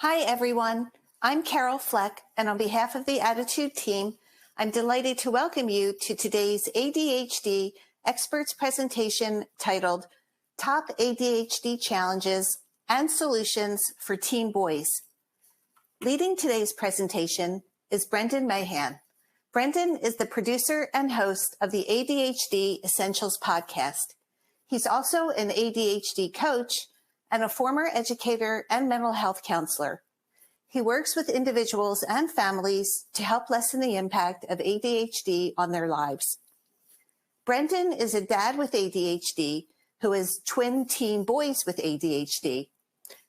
Hi, everyone. I'm Carol Fleck, and on behalf of the ADDitude team, I'm delighted to welcome you to today's ADHD Experts presentation titled Top ADHD Challenges and Solutions for Teen Boys. Leading today's presentation is Brendan Mahan. Brendan is the producer and host of the ADHD Essentials podcast. He's also an ADHD coach and a former educator and mental health counselor. He works with individuals and families to help lessen the impact of ADHD on their lives. Brendan is a dad with ADHD who has twin teen boys with ADHD.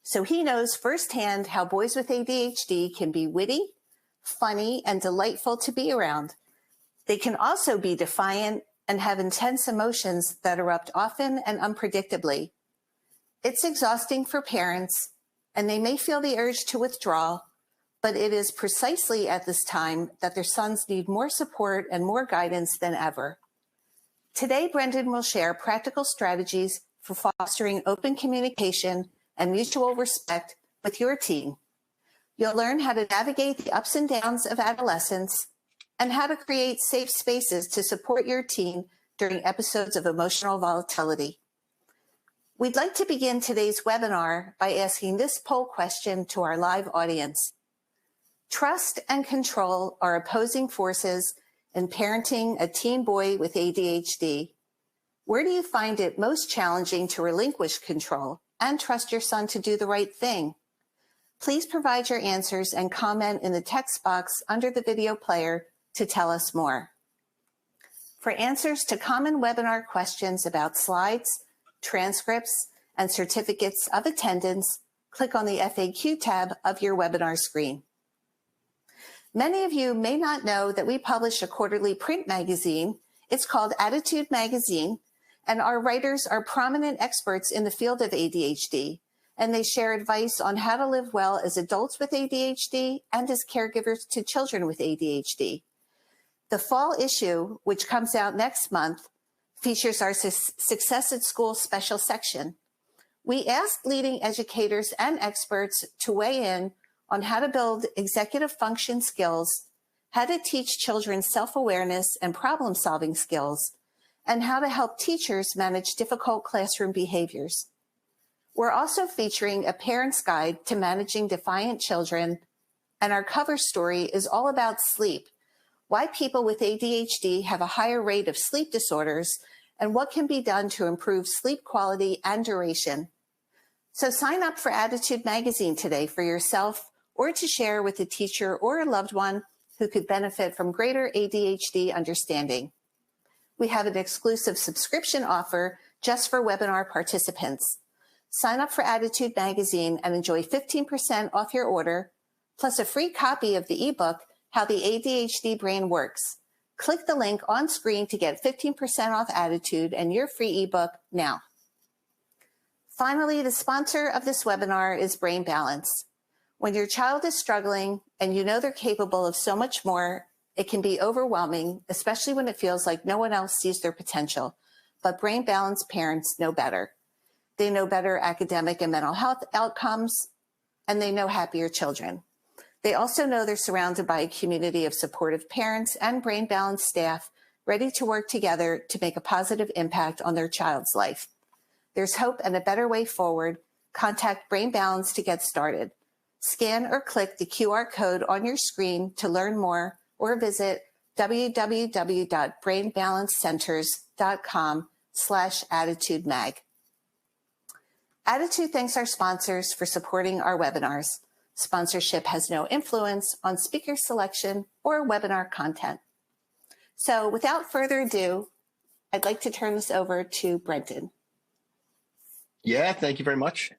So he knows firsthand how boys with ADHD can be witty, funny, and delightful to be around. They can also be defiant and have intense emotions that erupt often and unpredictably. It's exhausting for parents, and they may feel the urge to withdraw, but it is precisely at this time that their sons need more support and more guidance than ever. Today, Brendan will share practical strategies for fostering open communication and mutual respect with your teen. You'll learn how to navigate the ups and downs of adolescence and how to create safe spaces to support your teen during episodes of emotional volatility. We'd like to begin today's webinar by asking this poll question to our live audience. Trust and control are opposing forces in parenting a teen boy with ADHD. Where do you find it most challenging to relinquish control and trust your son to do the right thing? Please provide your answers and comment in the text box under the video player to tell us more. For answers to common webinar questions about slides, transcripts, and certificates of attendance, click on the FAQ tab of your webinar screen. Many of you may not know that we publish a quarterly print magazine. It's called ADDitude Magazine, and our writers are prominent experts in the field of ADHD, and they share advice on how to live well as adults with ADHD and as caregivers to children with ADHD. The fall issue, which comes out next month, features our Success at School special section. We asked leading educators and experts to weigh in on how to build executive function skills, how to teach children self-awareness and problem-solving skills, and how to help teachers manage difficult classroom behaviors. We're also featuring a parent's guide to managing defiant children, and our cover story is all about sleep, why people with ADHD have a higher rate of sleep disorders, and what can be done to improve sleep quality and duration. So sign up for ADDitude Magazine today for yourself or to share with a teacher or a loved one who could benefit from greater ADHD understanding. We have an exclusive subscription offer just for webinar participants. Sign up for ADDitude Magazine and enjoy 15% off your order, plus a free copy of the ebook, How the ADHD Brain Works. Click the link on screen to get 15% off ADDitude and your free ebook now. Finally, the sponsor of this webinar is Brain Balance. When your child is struggling and you know they're capable of so much more, it can be overwhelming, especially when it feels like no one else sees their potential. But Brain Balance parents know better. They know better academic and mental health outcomes, and they know happier children. They also know they're surrounded by a community of supportive parents and Brain Balance staff ready to work together to make a positive impact on their child's life. There's hope and a better way forward. Contact Brain Balance to get started. Scan or click the QR code on your screen to learn more or visit www.brainbalancecenters.com/ADDitudeMag. ADDitude thanks our sponsors for supporting our webinars. Sponsorship has no influence on speaker selection or webinar content. So without further ado, I'd like to turn this over to Brendan. Yeah, thank you very much.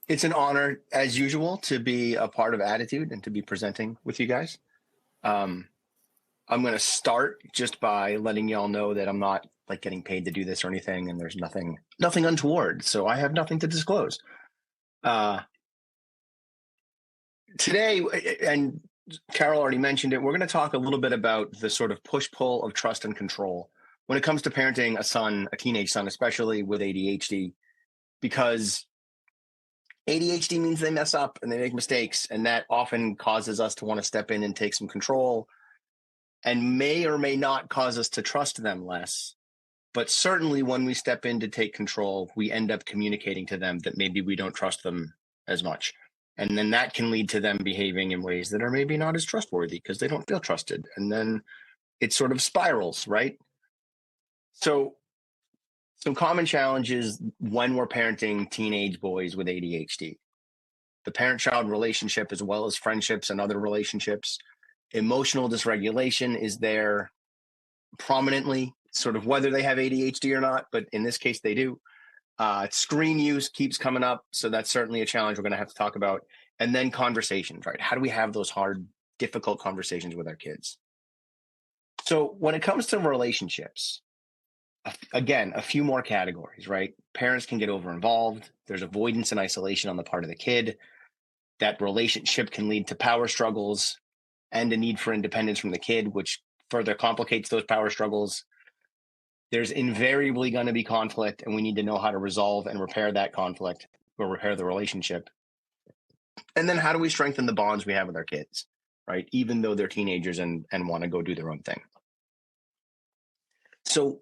It's an honor, as usual, to be a part of ADDitude and to be presenting with you guys. I'm going to start just by letting y'all know that I'm not like getting paid to do this or anything, and there's nothing untoward, so I have nothing to disclose. Today, and Carol already mentioned it, we're going to talk a little bit about the sort of push-pull of trust and control when it comes to parenting a teenage son, especially with ADHD, because ADHD means they mess up and they make mistakes, and that often causes us to want to step in and take some control, and may or may not cause us to trust them less. But certainly when we step in to take control, we end up communicating to them that maybe we don't trust them as much. And then that can lead to them behaving in ways that are maybe not as trustworthy because they don't feel trusted. And then it sort of spirals, right? So some common challenges when we're parenting teenage boys with ADHD: the parent-child relationship, as well as friendships and other relationships. Emotional dysregulation is there prominently, sort of whether they have ADHD or not, but in this case they do. Screen use keeps coming up, so that's certainly a challenge we're going to have to talk about. And then conversations, right? How do we have those hard, difficult conversations with our kids? So when it comes to relationships, again, a few more categories, right? Parents can get over-involved. There's avoidance and isolation on the part of the kid. That relationship can lead to power struggles and a need for independence from the kid, which further complicates those power struggles. There's invariably going to be conflict, and we need to know how to resolve and repair that conflict or repair the relationship. And then how do we strengthen the bonds we have with our kids, right? Even though they're teenagers and want to go do their own thing. So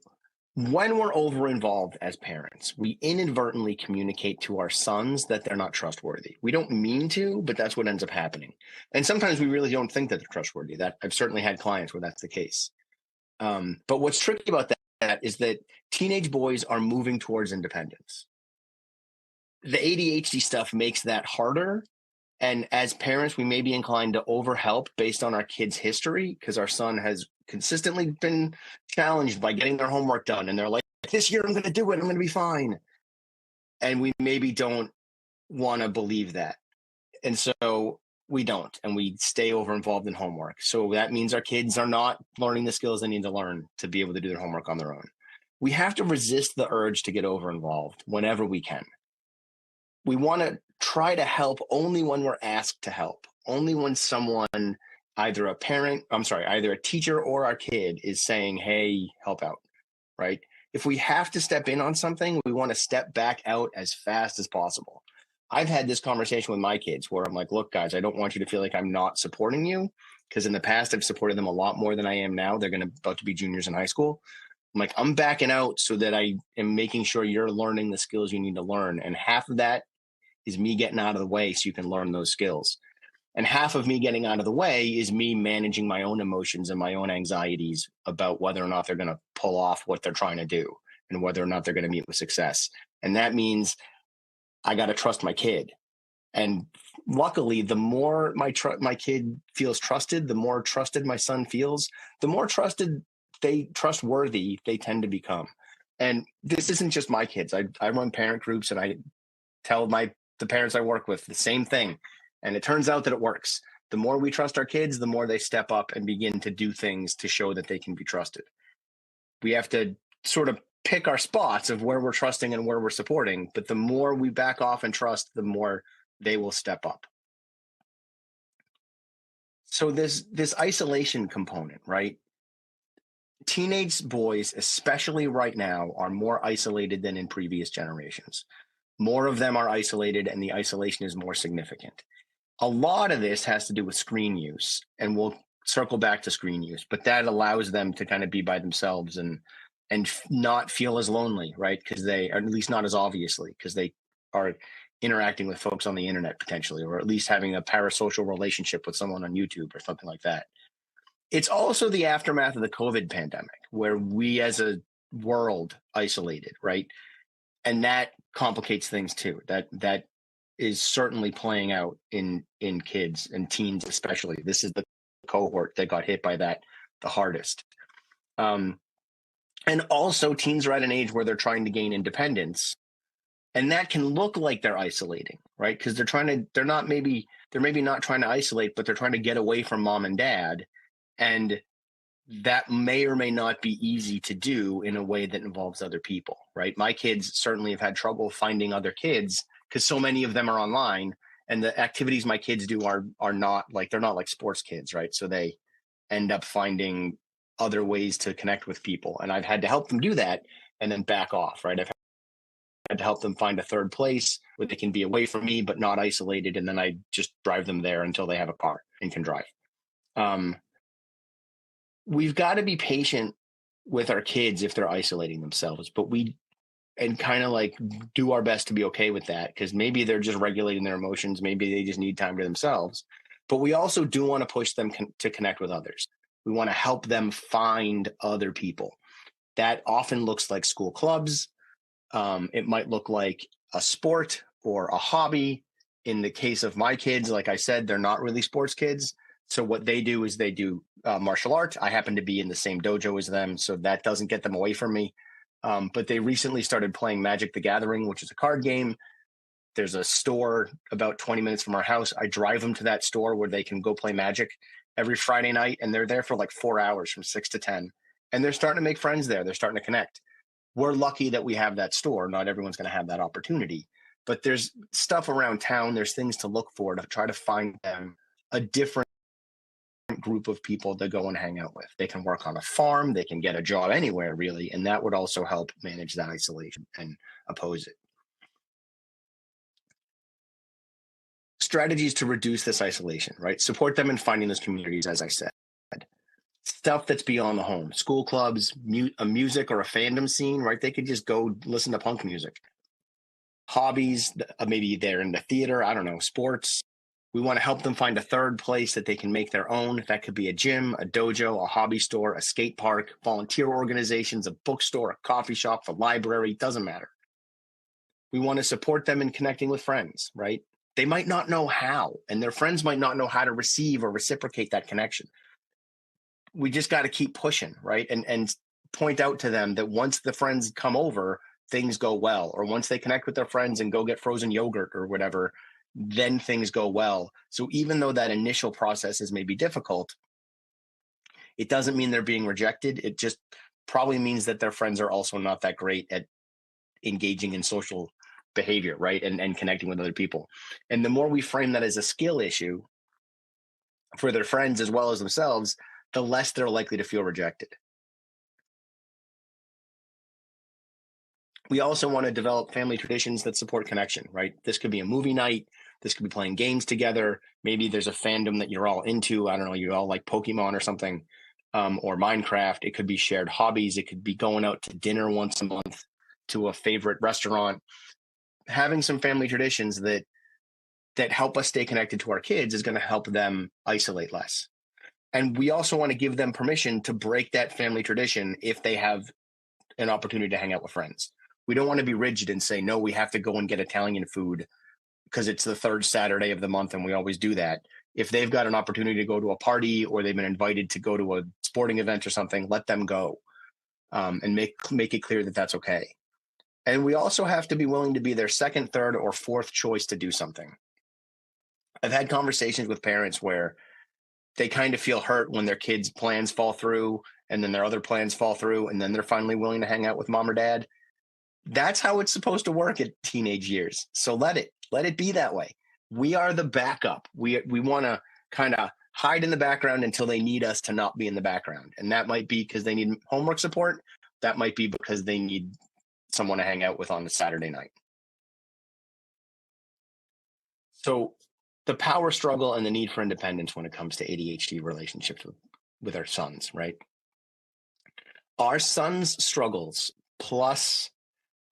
when we're over-involved as parents, we inadvertently communicate to our sons that they're not trustworthy. We don't mean to, but that's what ends up happening. And sometimes we really don't think that they're trustworthy. That I've certainly had clients where that's the case. But what's tricky about that is that teenage boys are moving towards independence. The ADHD stuff makes that harder. And as parents, we may be inclined to overhelp based on our kids' history, because our son has consistently been challenged by getting their homework done. And they're like, this year I'm going to do it. I'm going to be fine. And we maybe don't want to believe that. And so we don't. And we stay over involved in homework. So that means our kids are not learning the skills they need to learn to be able to do their homework on their own. We have to resist the urge to get over involved whenever we can. We want to try to help only when we're asked to help, only when someone, either a teacher or our kid is saying, hey, help out, right? If we have to step in on something, we want to step back out as fast as possible. I've had this conversation with my kids where I'm like, look, guys, I don't want you to feel like I'm not supporting you, because in the past, I've supported them a lot more than I am now. They're about to be juniors in high school. I'm like, I'm backing out so that I am making sure you're learning the skills you need to learn. And half of that is me getting out of the way so you can learn those skills. And half of me getting out of the way is me managing my own emotions and my own anxieties about whether or not they're going to pull off what they're trying to do and whether or not they're going to meet with success. And that means I got to trust my kid. And luckily, the more my kid feels trusted, the more trusted my son feels, the more trustworthy they tend to become. And this isn't just my kids. I run parent groups, and I tell the parents I work with the same thing. And it turns out that it works. The more we trust our kids, the more they step up and begin to do things to show that they can be trusted. We have to sort of pick our spots of where we're trusting and where we're supporting, but the more we back off and trust, the more they will step up. So this isolation component, right? Teenage boys, especially right now, are more isolated than in previous generations. More of them are isolated, and the isolation is more significant. A lot of this has to do with screen use, and we'll circle back to screen use, but that allows them to kind of be by themselves and not feel as lonely, right? Because they, or at least not as obviously, because they are interacting with folks on the internet potentially, or at least having a parasocial relationship with someone on YouTube or something like that. It's also the aftermath of the COVID pandemic, where we as a world isolated, right? And that complicates things too. That is certainly playing out in kids and teens especially. This is the cohort that got hit by that the hardest. And also teens are at an age where they're trying to gain independence. And that can look like they're isolating, right? Because they're maybe not trying to isolate, but they're trying to get away from mom and dad. And that may or may not be easy to do in a way that involves other people, right? My kids certainly have had trouble finding other kids because so many of them are online, and the activities my kids do are not like, they're not like sports kids, right? So they end up finding other ways to connect with people. And I've had to help them do that and then back off, right? I've to help them find a third place where they can be away from me, but not isolated. And then I just drive them there until they have a car and can drive. We've got to be patient with our kids if they're isolating themselves, and kind of like do our best to be okay with that, because maybe they're just regulating their emotions. Maybe they just need time to themselves. But we also do want to push them to connect with others. We want to help them find other people. That often looks like school clubs. It might look like a sport or a hobby. In the case of my kids, like I said, they're not really sports kids. So what they do is they do martial arts. I happen to be in the same dojo as them, so that doesn't get them away from me. But they recently started playing Magic the Gathering, which is a card game. There's a store about 20 minutes from our house. I drive them to that store where they can go play Magic every Friday night, and they're there for like 4 hours from 6 to 10. And they're starting to make friends there. They're starting to connect. We're lucky that we have that store. Not everyone's going to have that opportunity. But there's stuff around town. There's things to look for to try to find them a different group of people to go and hang out with. They can work on a farm. They can get a job anywhere, really. And that would also help manage that isolation and oppose it. Strategies to reduce this isolation, right? Support them in finding those communities, as I said. Stuff that's beyond the home, school clubs, a music or a fandom scene, right? They could just go listen to punk music. Hobbies, maybe they're in the theater, I don't know, sports. We want to help them find a third place that they can make their own. That could be a gym, a dojo, a hobby store, a skate park, volunteer organizations, a bookstore, a coffee shop, a library, doesn't matter. We want to support them in connecting with friends, right? They might not know how, and their friends might not know how to receive or reciprocate that connection. We just got to keep pushing, right? And point out to them that once the friends come over, things go well. Or once they connect with their friends and go get frozen yogurt or whatever, then things go well. So even though that initial process is maybe difficult, it doesn't mean they're being rejected. It just probably means that their friends are also not that great at engaging in social behavior, right? And connecting with other people. And the more we frame that as a skill issue for their friends as well as themselves, the less they're likely to feel rejected. We also want to develop family traditions that support connection, right? This could be a movie night. This could be playing games together. Maybe there's a fandom that you're all into. I don't know, you all like Pokemon or something, or Minecraft. It could be shared hobbies. It could be going out to dinner once a month to a favorite restaurant. Having some family traditions that help us stay connected to our kids is going to help them isolate less. And we also want to give them permission to break that family tradition if they have an opportunity to hang out with friends. We don't want to be rigid and say, no, we have to go and get Italian food because it's the third Saturday of the month and we always do that. If they've got an opportunity to go to a party or they've been invited to go to a sporting event or something, let them go, and make it clear that that's okay. And we also have to be willing to be their second, third, or fourth choice to do something. I've had conversations with parents where they kind of feel hurt when their kids' plans fall through and then their other plans fall through and then they're finally willing to hang out with mom or dad. That's how it's supposed to work at teenage years. So let it be that way. We are the backup. We want to kind of hide in the background until they need us to not be in the background. And that might be because they need homework support. That might be because they need someone to hang out with on a Saturday night. So the power struggle and the need for independence when it comes to ADHD relationships with our sons, right? Our sons' struggles plus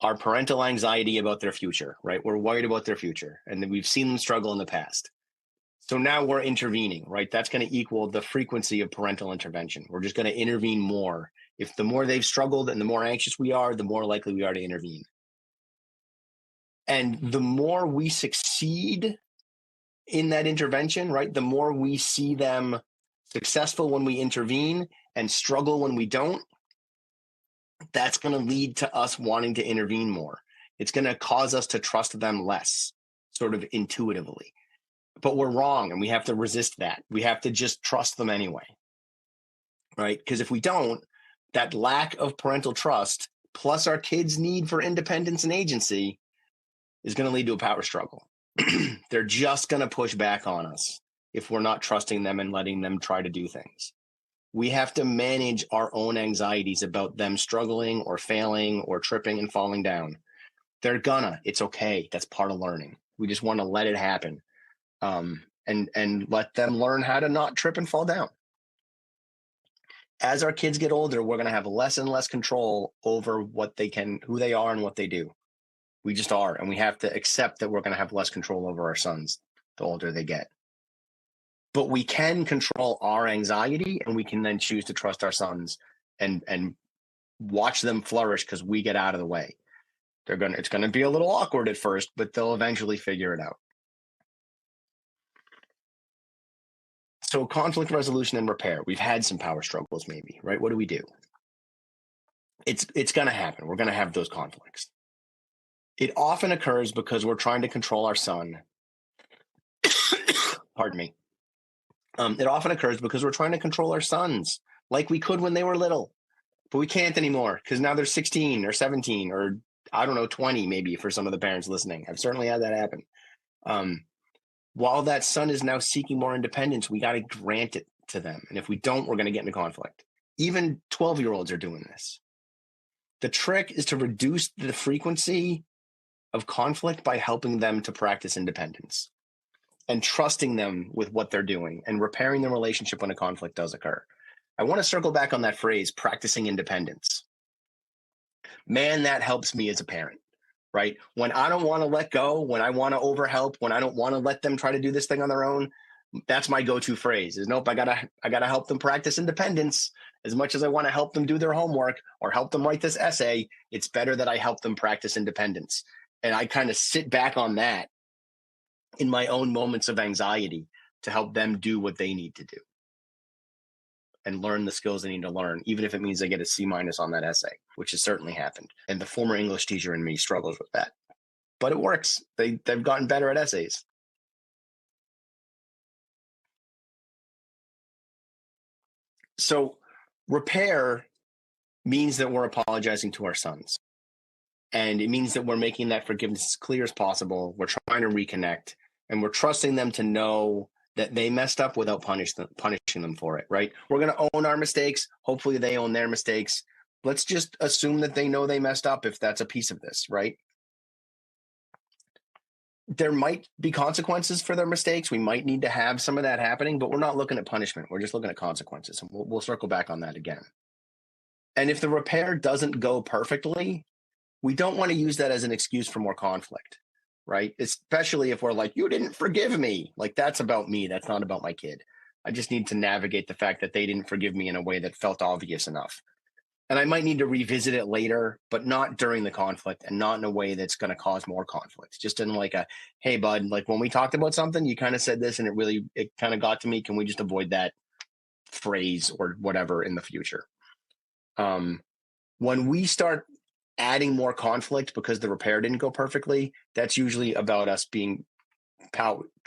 our parental anxiety about their future, right? We're worried about their future and we've seen them struggle in the past. So now we're intervening, right? That's going to equal the frequency of parental intervention. We're just going to intervene more. If the more they've struggled and the more anxious we are, the more likely we are to intervene. And the more we succeed in that intervention, right? The more we see them successful when we intervene and struggle when we don't, that's going to lead to us wanting to intervene more. It's going to cause us to trust them less, sort of intuitively. But we're wrong, and we have to resist that. We have to just trust them anyway, right? Because if we don't, that lack of parental trust plus our kids' need for independence and agency is going to lead to a power struggle. They're just going to push back on us if we're not trusting them and letting them try to do things. We have to manage our own anxieties about them struggling or failing or tripping and falling down. It's okay. That's part of learning. We just want to let it happen, and let them learn how to not trip and fall down. As our kids get older, we're going to have less and less control over who they are and what they do. We just are. And we have to accept that we're going to have less control over our sons the older they get. But we can control our anxiety, and we can then choose to trust our sons and watch them flourish because we get out of the way. It's going to be a little awkward at first, but they'll eventually figure it out. So conflict resolution and repair. We've had some power struggles maybe, right? What do we do? It's going to happen. We're going to have those conflicts. It often occurs because we're trying to control our son. Pardon me. It often occurs because we're trying to control our sons like we could when they were little, but we can't anymore because now they're 16 or 17 or I don't know, 20 maybe for some of the parents listening. I've certainly had that happen. While that son is now seeking more independence, we got to grant it to them. And if we don't, we're going to get into conflict. Even 12-year-olds are doing this. The trick is to reduce the frequency of conflict by helping them to practice independence and trusting them with what they're doing and repairing the relationship when a conflict does occur. I want to circle back on that phrase, practicing independence. Man, that helps me as a parent, right? When I don't want to let go, when I want to overhelp, when I don't want to let them try to do this thing on their own, that's my go-to phrase is, nope, I gotta help them practice independence. As much as I want to help them do their homework or help them write this essay, it's better that I help them practice independence. And I kind of sit back on that in my own moments of anxiety to help them do what they need to do and learn the skills they need to learn, even if it means they get a C- on that essay, which has certainly happened. And the former English teacher in me struggles with that. But it works. They've gotten better at essays. So repair means that we're apologizing to our sons. And it means that we're making that forgiveness as clear as possible. We're trying to reconnect, and we're trusting them to know that they messed up without punishing them for it, right? We're going to own our mistakes. Hopefully they own their mistakes. Let's just assume that they know they messed up if that's a piece of this, right? There might be consequences for their mistakes. We might need to have some of that happening, but we're not looking at punishment. We're just looking at consequences. And we'll circle back on that again. And if the repair doesn't go perfectly, we don't want to use that as an excuse for more conflict, right? Especially if we're like, you didn't forgive me. Like, that's about me. That's not about my kid. I just need to navigate the fact that they didn't forgive me in a way that felt obvious enough. And I might need to revisit it later, but not during the conflict and not in a way that's going to cause more conflict. Just in like a, hey, bud, like when we talked about something, you kind of said this and it kind of got to me. Can we just avoid that phrase or whatever in the future? When we start adding more conflict because the repair didn't go perfectly, that's usually about us being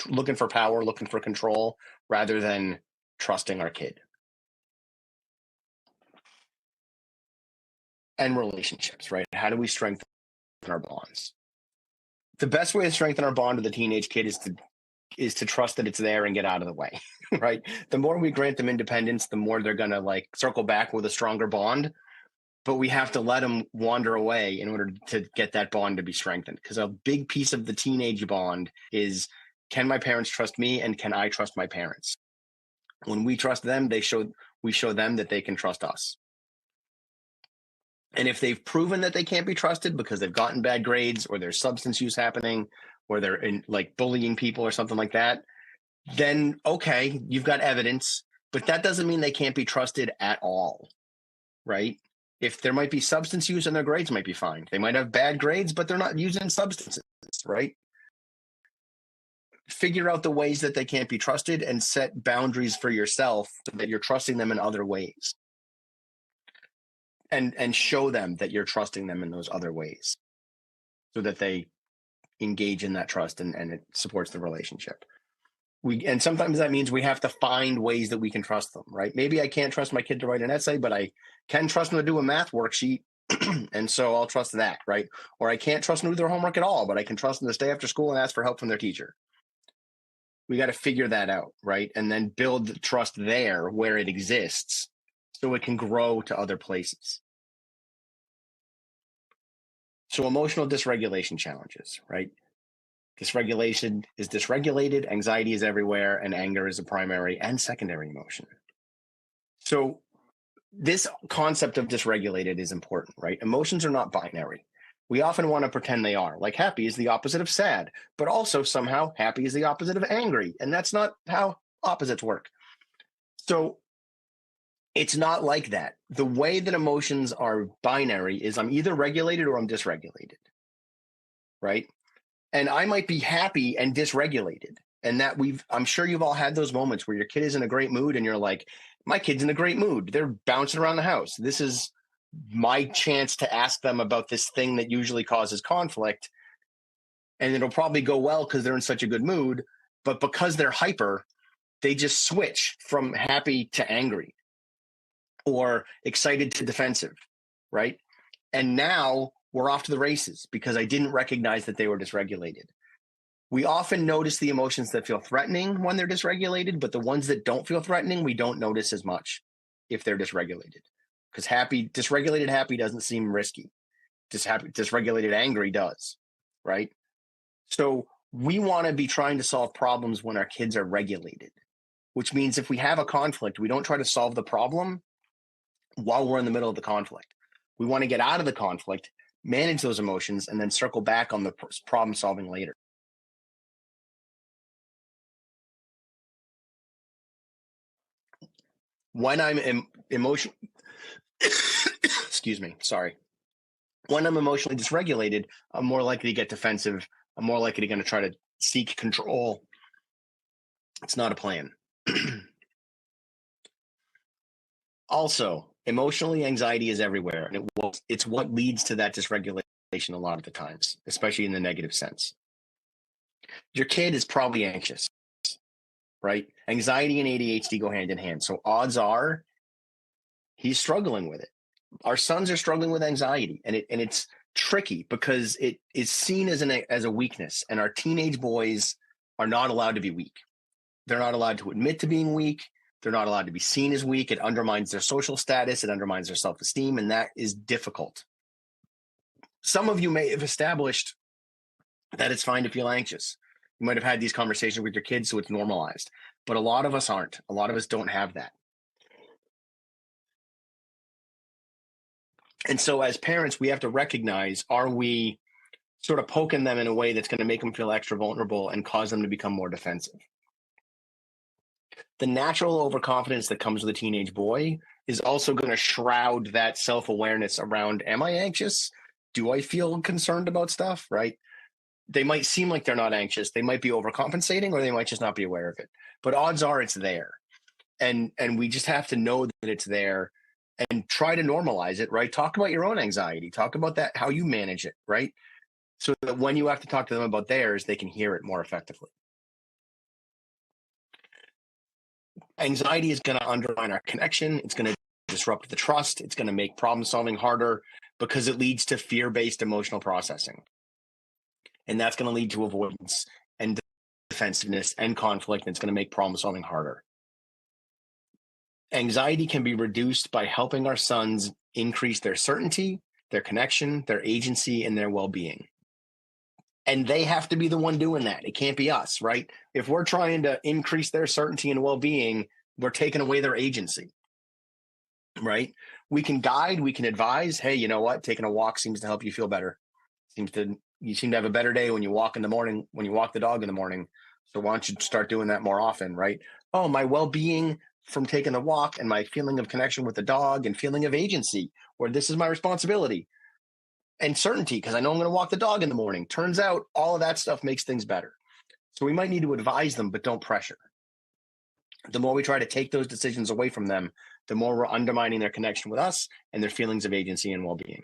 looking for power, looking for control, rather than trusting our kid. And relationships, right? How do we strengthen our bonds? The best way to strengthen our bond with a teenage kid is to trust that it's there and get out of the way, right? The more we grant them independence, the more they're going to like circle back with a stronger bond. But we have to let them wander away in order to get that bond to be strengthened. Because a big piece of the teenage bond is, can my parents trust me and can I trust my parents? When we trust them, we show them that they can trust us. And if they've proven that they can't be trusted because they've gotten bad grades or there's substance use happening or they're in like bullying people or something like that, then okay, you've got evidence, but that doesn't mean they can't be trusted at all, right? If there might be substance use and their grades might be fine. They might have bad grades, but they're not using substances, right? Figure out the ways that they can't be trusted and set boundaries for yourself so that you're trusting them in other ways. And show them that you're trusting them in those other ways so that they engage in that trust and it supports the relationship. And sometimes that means we have to find ways that we can trust them, right? Maybe I can't trust my kid to write an essay, but I can trust them to do a math worksheet. And so I'll trust that, right? Or I can't trust them to do their homework at all, but I can trust them to stay after school and ask for help from their teacher. We got to figure that out, right? And then build the trust there where it exists so it can grow to other places. So emotional dysregulation challenges, right? Dysregulation is dysregulated, anxiety is everywhere, and anger is a primary and secondary emotion. So this concept of dysregulated is important, right? Emotions are not binary. We often want to pretend they are, like happy is the opposite of sad, but also somehow happy is the opposite of angry. And that's not how opposites work. So it's not like that. The way that emotions are binary is I'm either regulated or I'm dysregulated, right? And I might be happy and dysregulated. And that I'm sure you've all had those moments where your kid is in a great mood and you're like, my kid's in a great mood. They're bouncing around the house. This is my chance to ask them about this thing that usually causes conflict. And it'll probably go well because they're in such a good mood. But because they're hyper, they just switch from happy to angry or excited to defensive, right? And now we're off to the races because I didn't recognize that they were dysregulated. We often notice the emotions that feel threatening when they're dysregulated, but the ones that don't feel threatening, we don't notice as much if they're dysregulated. Because dysregulated happy doesn't seem risky. Dysregulated angry does, right? So we want to be trying to solve problems when our kids are regulated, which means if we have a conflict, we don't try to solve the problem while we're in the middle of the conflict. We want to get out of the conflict, manage those emotions, and then circle back on the problem solving later. When I'm emotional, excuse me, sorry. When I'm emotionally dysregulated, I'm more likely to get defensive. I'm more likely to try to seek control. It's not a plan. Also, emotionally, anxiety is everywhere, and it's what leads to that dysregulation a lot of the times, especially in the negative sense. Your kid is probably anxious, right? Anxiety and ADHD go hand in hand. So odds are he's struggling with it. Our sons are struggling with anxiety, and it's tricky because it is seen as a weakness, and our teenage boys are not allowed to be weak. They're not allowed to admit to being weak. They're not allowed to be seen as weak. It undermines their social status. It undermines their self-esteem, and that is difficult. Some of you may have established that it's fine to feel anxious. You might have had these conversations with your kids, so it's normalized. But a lot of us aren't. A lot of us don't have that. And so as parents, we have to recognize, are we sort of poking them in a way that's going to make them feel extra vulnerable and cause them to become more defensive? The natural overconfidence that comes with a teenage boy is also going to shroud that self-awareness around, am I anxious? Do I feel concerned about stuff, right? They might seem like they're not anxious. They might be overcompensating, or they might just not be aware of it. But odds are it's there. And we just have to know that it's there and try to normalize it, right? Talk about your own anxiety. Talk about that, how you manage it, right? So that when you have to talk to them about theirs, they can hear it more effectively. Anxiety is going to undermine our connection. It's going to disrupt the trust. It's going to make problem solving harder because it leads to fear-based emotional processing. And that's going to lead to avoidance and defensiveness and conflict. And it's going to make problem solving harder. Anxiety can be reduced by helping our sons increase their certainty, their connection, their agency, and their well-being. And they have to be the one doing that. It can't be us, right? If we're trying to increase their certainty and well-being, we're taking away their agency, right? We can guide, we can advise. Hey, you know what? Taking a walk seems to help you feel better. You seem to have a better day when you walk in the morning, when you walk the dog in the morning. So why don't you start doing that more often, right? Oh, my well-being from taking the walk and my feeling of connection with the dog and feeling of agency, where this is my responsibility. And certainty, because I know I'm going to walk the dog in the morning. Turns out all of that stuff makes things better. So we might need to advise them, but don't pressure. The more we try to take those decisions away from them, the more we're undermining their connection with us and their feelings of agency and well-being.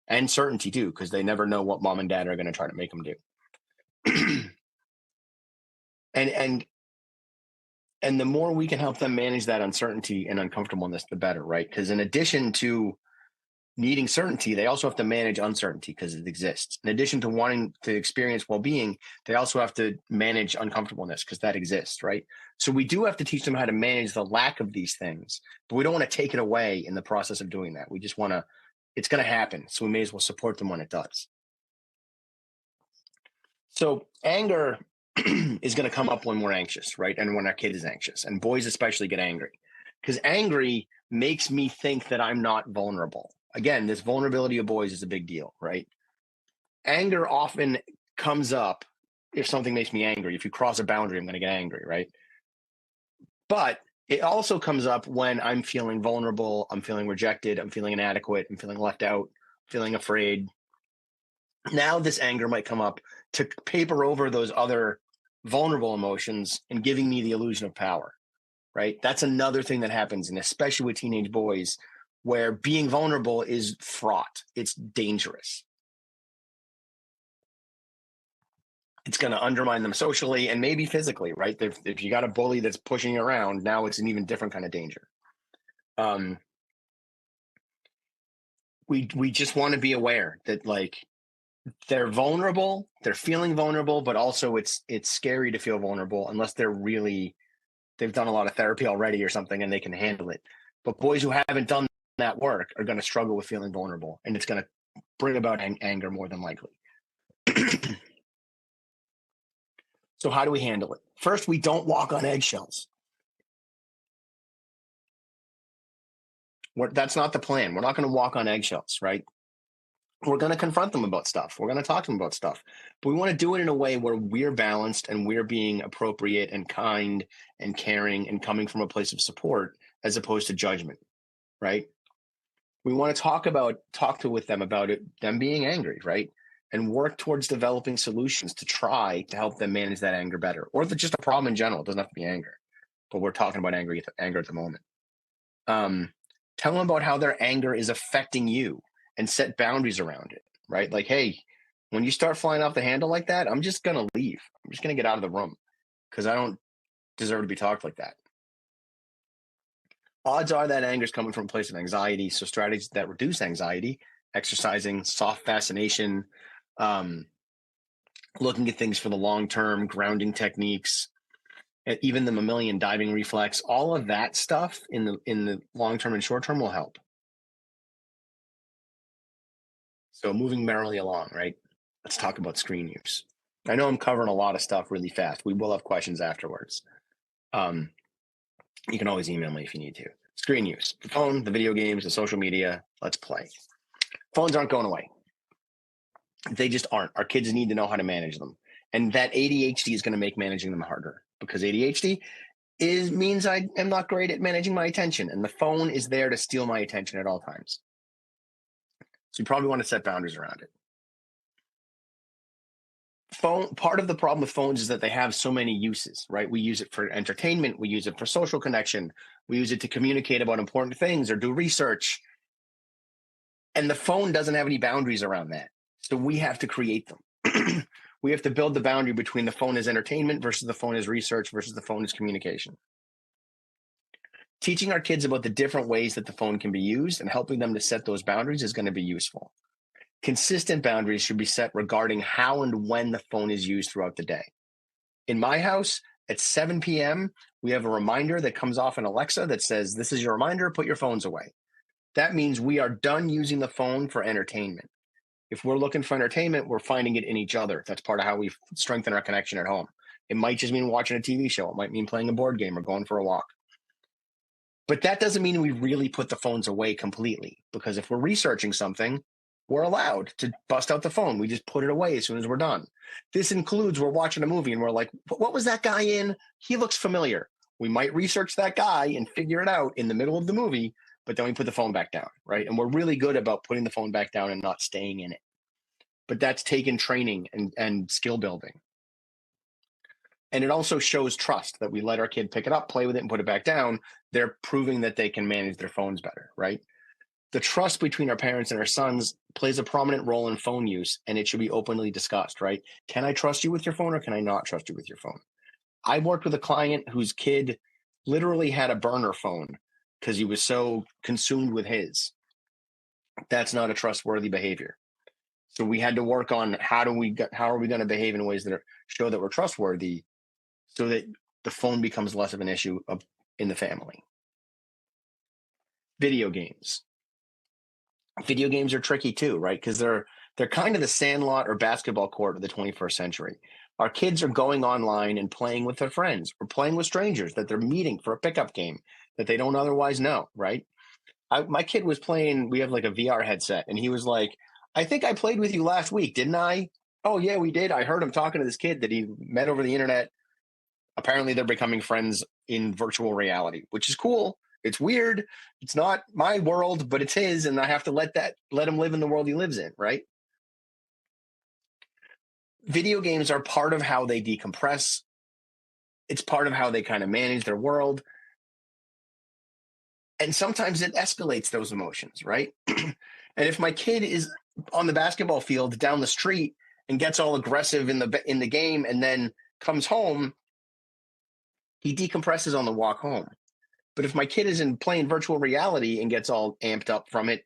And certainty too, because they never know what mom and dad are going to try to make them do. And the more we can help them manage that uncertainty and uncomfortableness, the better, right? Because in addition to needing certainty, they also have to manage uncertainty because it exists. In addition to wanting to experience well-being, they also have to manage uncomfortableness because that exists, right? So we do have to teach them how to manage the lack of these things, but we don't want to take it away in the process of doing that. We just want to, it's going to happen. So we may as well support them when it does. So anger is going to come up when we're anxious, right? And when our kid is anxious, and boys especially get angry, because angry makes me think that I'm not vulnerable. Again, this vulnerability of boys is a big deal, right? Anger often comes up if something makes me angry. If you cross a boundary, I'm going to get angry, right? But it also comes up when I'm feeling vulnerable, I'm feeling rejected, I'm feeling inadequate, I'm feeling left out, feeling afraid. Now this anger might come up to paper over those other vulnerable emotions and giving me the illusion of power, right? That's another thing that happens, and especially with teenage boys, where being vulnerable is fraught. It's dangerous. It's going to undermine them socially and maybe physically, right? If you got a bully that's pushing you around, now it's an even different kind of danger. We just want to be aware that, like, they're vulnerable, they're feeling vulnerable, but also it's scary to feel vulnerable unless they've done a lot of therapy already or something and they can handle it. But boys who haven't done that work are going to struggle with feeling vulnerable, and it's going to bring about anger more than likely. So how do we handle it? First, we don't walk on eggshells. That's not the plan. We're not going to walk on eggshells, right? We're going to confront them about stuff. We're going to talk to them about stuff. But we want to do it in a way where we're balanced and we're being appropriate and kind and caring and coming from a place of support as opposed to judgment, right? We want to talk with them about it, them being angry, right? And work towards developing solutions to try to help them manage that anger better, or just a problem in general. It doesn't have to be anger, but we're talking about anger at the moment. Tell them about how their anger is affecting you and set boundaries around it, right? Like, hey, when you start flying off the handle like that, I'm just going to leave. I'm just going to get out of the room because I don't deserve to be talked like that. Odds are that anger is coming from a place of anxiety. So strategies that reduce anxiety, exercising, soft fascination, looking at things for the long term, grounding techniques, even the mammalian diving reflex, all of that stuff in the long term and short term will help. So moving merrily along, right? Let's talk about screen use. I know I'm covering a lot of stuff really fast. We will have questions afterwards. You can always email me if you need to. Screen use, the phone, the video games, the social media. Let's play. Phones aren't going away. They just aren't. Our kids need to know how to manage them. And that ADHD is going to make managing them harder, because ADHD means I am not great at managing my attention. And the phone is there to steal my attention at all times. So you probably want to set boundaries around it. Part of the problem with phones is that they have so many uses, right? We use it for entertainment. We use it for social connection. We use it to communicate about important things or do research. And the phone doesn't have any boundaries around that. So we have to create them. We have to build the boundary between the phone as entertainment versus the phone as research versus the phone as communication. Teaching our kids about the different ways that the phone can be used and helping them to set those boundaries is going to be useful. Consistent boundaries should be set regarding how and when the phone is used throughout the day. In my house, at 7 p.m., we have a reminder that comes off in Alexa that says, "This is your reminder, put your phones away." That means we are done using the phone for entertainment. If we're looking for entertainment, we're finding it in each other. That's part of how we strengthen our connection at home. It might just mean watching a TV show. It might mean playing a board game or going for a walk. But that doesn't mean we really put the phones away completely, because if we're researching something, we're allowed to bust out the phone. We just put it away as soon as we're done. This includes we're watching a movie and we're like, what was that guy in? He looks familiar. We might research that guy and figure it out in the middle of the movie, but then we put the phone back down, right? And we're really good about putting the phone back down and not staying in it. But that's taken training and skill building. And it also shows trust that we let our kid pick it up, play with it, and put it back down. They're proving that they can manage their phones better, right? The trust between our parents and our sons plays a prominent role in phone use, and it should be openly discussed, right? Can I trust you with your phone, or can I not trust you with your phone? I worked with a client whose kid literally had a burner phone because he was so consumed with his. That's not a trustworthy behavior. So we had to work on how are we going to behave in ways that show that we're trustworthy, so that the phone becomes less of an issue in the family. Video games. Video games are tricky too, right? Because they're They're kind of the sandlot or basketball court of the 21st century. Our kids are going online and playing with their friends or playing with strangers that they're meeting for a pickup game that they don't otherwise know, right? My kid was playing, we have like a VR headset, and he was like, I think I played with you last week, didn't I? Oh, yeah, we did. I heard him talking to this kid that he met over the internet. Apparently, they're becoming friends in virtual reality, which is cool. It's weird. It's not my world, but it's his, and I have to let him live in the world he lives in, right? Video games are part of how they decompress. It's part of how they kind of manage their world. And sometimes it escalates those emotions, right? And if my kid is on the basketball field down the street and gets all aggressive in the game and then comes home, he decompresses on the walk home. But if my kid is in playing virtual reality and gets all amped up from it,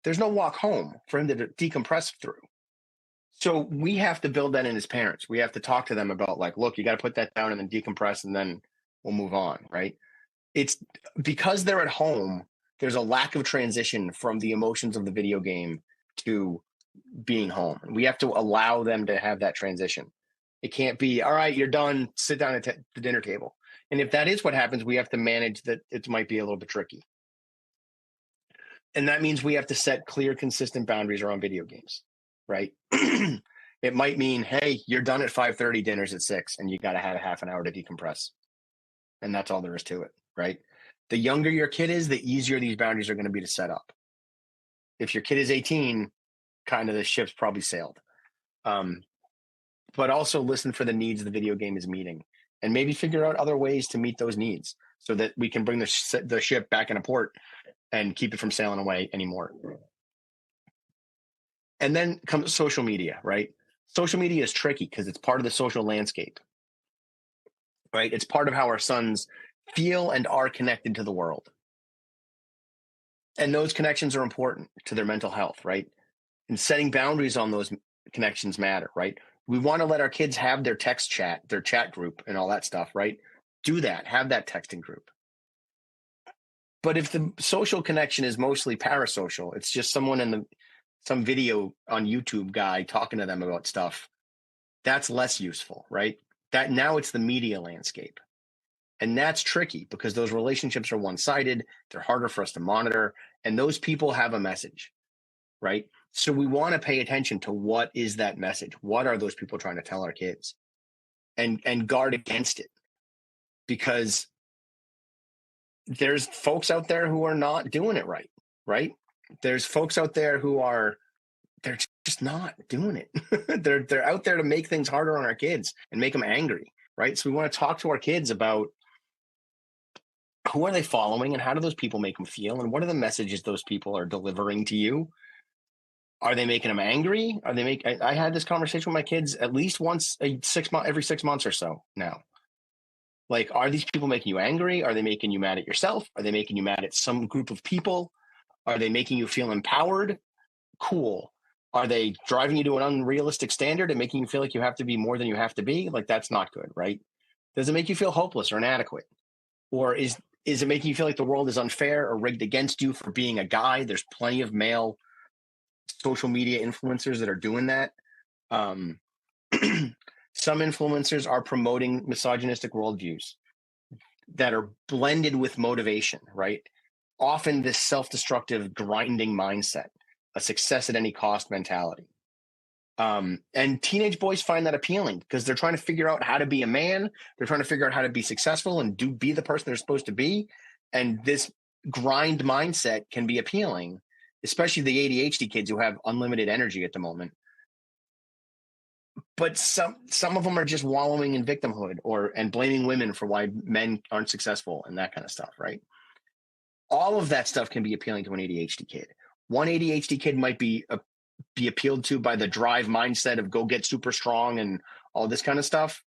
there's no walk home for him to decompress through. So we have to build that in as parents. We have to talk to them about like, look, you got to put that down and then decompress, and then we'll move on, right? It's because they're at home, there's a lack of transition from the emotions of the video game to being home. And we have to allow them to have that transition. It can't be, all right, you're done, sit down at the dinner table. And if that is what happens, we have to manage that. It might be a little bit tricky. And that means we have to set clear, consistent boundaries around video games, right? It might mean, hey, you're done at 5:30, dinner's at 6, and you got to have a half an hour to decompress. And that's all there is to it, right? The younger your kid is, the easier these boundaries are going to be to set up. If your kid is 18, kind of the ship's probably sailed. But also listen for the needs the video game is meeting, and maybe figure out other ways to meet those needs so that we can bring the ship back in a port and keep it from sailing away anymore. And then comes social media, right? Social media is tricky because it's part of the social landscape, right? It's part of how our sons feel and are connected to the world. And those connections are important to their mental health, right? And setting boundaries on those connections matter, right? We want to let our kids have their text chat, their chat group and all that stuff, right? Do that, have that texting group. But if the social connection is mostly parasocial, it's just someone in some video on YouTube guy talking to them about stuff, that's less useful, right? That now it's the media landscape. And that's tricky because those relationships are one-sided, they're harder for us to monitor, and those people have a message, right? So we want to pay attention to what is that message? What are those people trying to tell our kids? And guard against it. Because there's folks out there who are not doing it right, right? There's folks out there they're just not doing it. They're out there to make things harder on our kids and make them angry, right? So we want to talk to our kids about who are they following and how do those people make them feel, and what are the messages those people are delivering to you? Are they making them angry? I had this conversation with my kids at least once every 6 months or so now. Like, are these people making you angry? Are they making you mad at yourself? Are they making you mad at some group of people? Are they making you feel empowered? Cool. Are they driving you to an unrealistic standard and making you feel like you have to be more than you have to be? Like, that's not good, right? Does it make you feel hopeless or inadequate? Or is it making you feel like the world is unfair or rigged against you for being a guy? There's plenty of male social media influencers that are doing that. Some influencers are promoting misogynistic worldviews that are blended with motivation, right? Often this self-destructive grinding mindset, a success at any cost mentality. And teenage boys find that appealing because they're trying to figure out how to be a man. They're trying to figure out how to be successful and be the person they're supposed to be. And this grind mindset can be appealing, especially the ADHD kids who have unlimited energy at the moment. But some of them are just wallowing in victimhood and blaming women for why men aren't successful and that kind of stuff, right? All of that stuff can be appealing to an ADHD kid. One ADHD kid might be appealed to by the drive mindset of go get super strong and all this kind of stuff.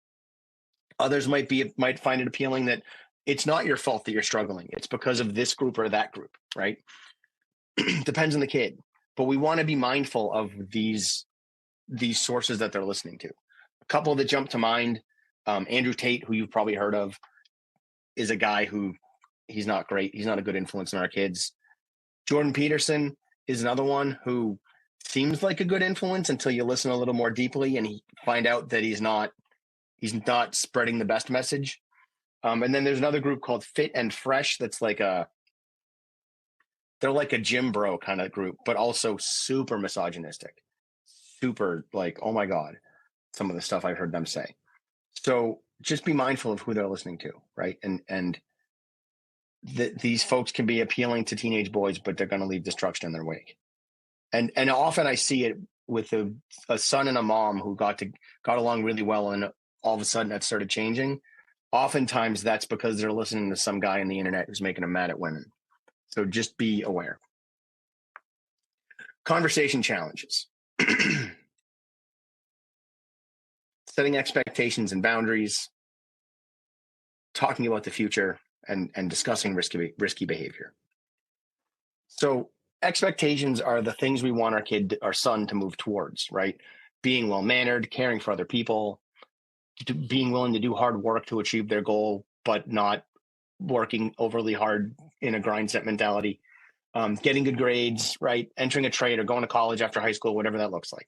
Others might find it appealing that it's not your fault that you're struggling. It's because of this group or that group, right? Depends on the kid. But we want to be mindful of these sources that they're listening to. A couple that jump to mind, Andrew Tate, who you've probably heard of, is a guy who he's not great. He's not a good influence on our kids. Jordan Peterson is another one who seems like a good influence until you listen a little more deeply and find out that he's not spreading the best message. And then there's another group called Fit and Fresh that's they're like a gym bro kind of group, but also super misogynistic, super like, oh my God, some of the stuff I've heard them say. So just be mindful of who they're listening to, right? And these folks can be appealing to teenage boys, but they're going to leave destruction in their wake. And often I see it with a son and a mom who got along really well, and all of a sudden that started changing. Oftentimes that's because they're listening to some guy on the internet who's making them mad at women. So just be aware. Conversation challenges. Setting expectations and boundaries, talking about the future, and discussing risky behavior. So expectations are the things we want our son to move towards, right? Being well-mannered, caring for other people, being willing to do hard work to achieve their goal, but not working overly hard in a grind set mentality, getting good grades, right? Entering a trade or going to college after high school, whatever that looks like.